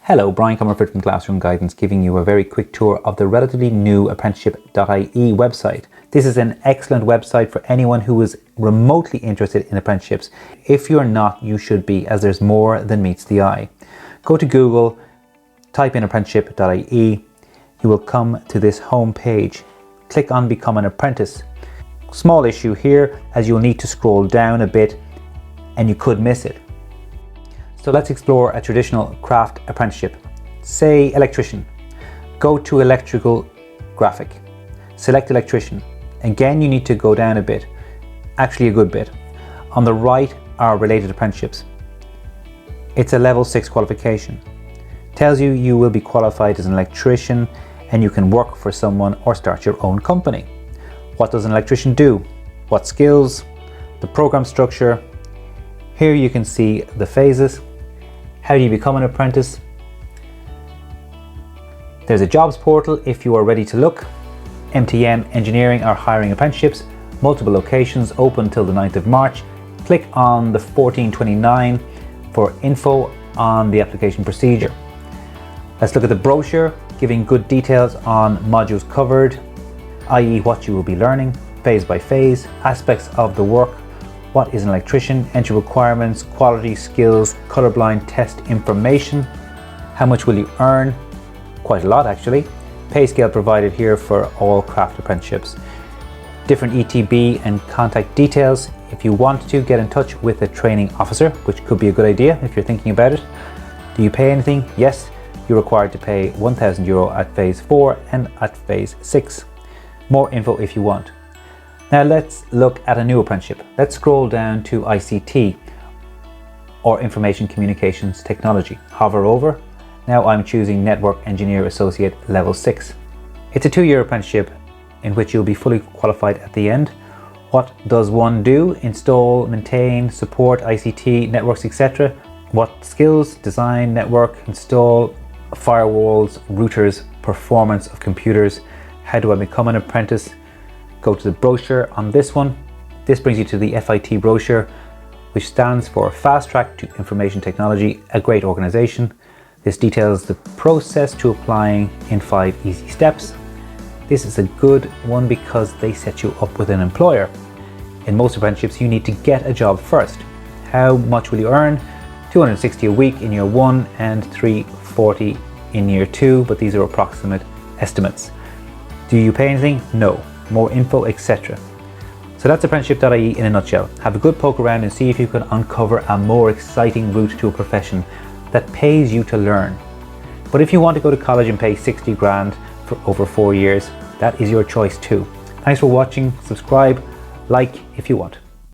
Hello, Brian Comerford from Classroom Guidance, giving you a very quick tour of the relatively new apprenticeship.ie website. This is an excellent website for anyone who is remotely interested in apprenticeships. If you're not, you should be, as there's more than meets the eye. Go to Google, type in apprenticeship.ie, you will come to this home page. Click on Become an Apprentice. Small issue here, as you'll need to scroll down a bit and you could miss it. So let's explore a traditional craft apprenticeship. Say electrician. Go to electrical graphic. Select electrician. Again, you need to go down a bit, actually a good bit. On the right are related apprenticeships. It's a level 6 qualification. Tells you you will be qualified as an electrician and you can work for someone or start your own company. What does an electrician do? What skills? The program structure. Here you can see the phases. How do you become an apprentice? There's a jobs portal if you are ready to look. MTM Engineering are hiring apprenticeships, multiple locations, open till the 9th of March. Click on the 1429 for info on the application procedure. Let's look at the brochure, giving good details on modules covered, i.e. what you will be learning, phase by phase, aspects of the work, what is an electrician, entry requirements, quality, skills, colorblind test information, how much will you earn, quite a lot actually, pay scale provided here for all craft apprenticeships, different ETB and contact details. If you want to get in touch with a training officer, which could be a good idea if you're thinking about it. Do you pay anything? Yes, you're required to pay €1,000 at phase 4 and at phase 6. More info if you want. Now let's look at a new apprenticeship. Let's scroll down to ICT, or Information Communications Technology. Hover over. Now I'm choosing Network Engineer Associate Level 6. It's a 2-year apprenticeship in which you'll be fully qualified at the end. What does one do? Install, maintain, support ICT, networks, etc. What skills? Design, network, install, firewalls, routers, performance of computers. How do I become an apprentice? Go to the brochure on this one. This brings you to the FIT brochure, which stands for Fast Track to Information Technology, a great organization. This details the process to applying in 5 easy steps. This is a good one because they set you up with an employer. In most apprenticeships, you need to get a job first. How much will you earn? $260 a week in year 1 and $340 in year 2, but these are approximate estimates. Do you pay anything? No. More info, etc. So that's apprenticeship.ie in a nutshell. Have a good poke around and see if you can uncover a more exciting route to a profession that pays you to learn. But if you want to go to college and pay 60 grand for over 4 years, that is your choice too. Thanks for watching. Subscribe, like if you want.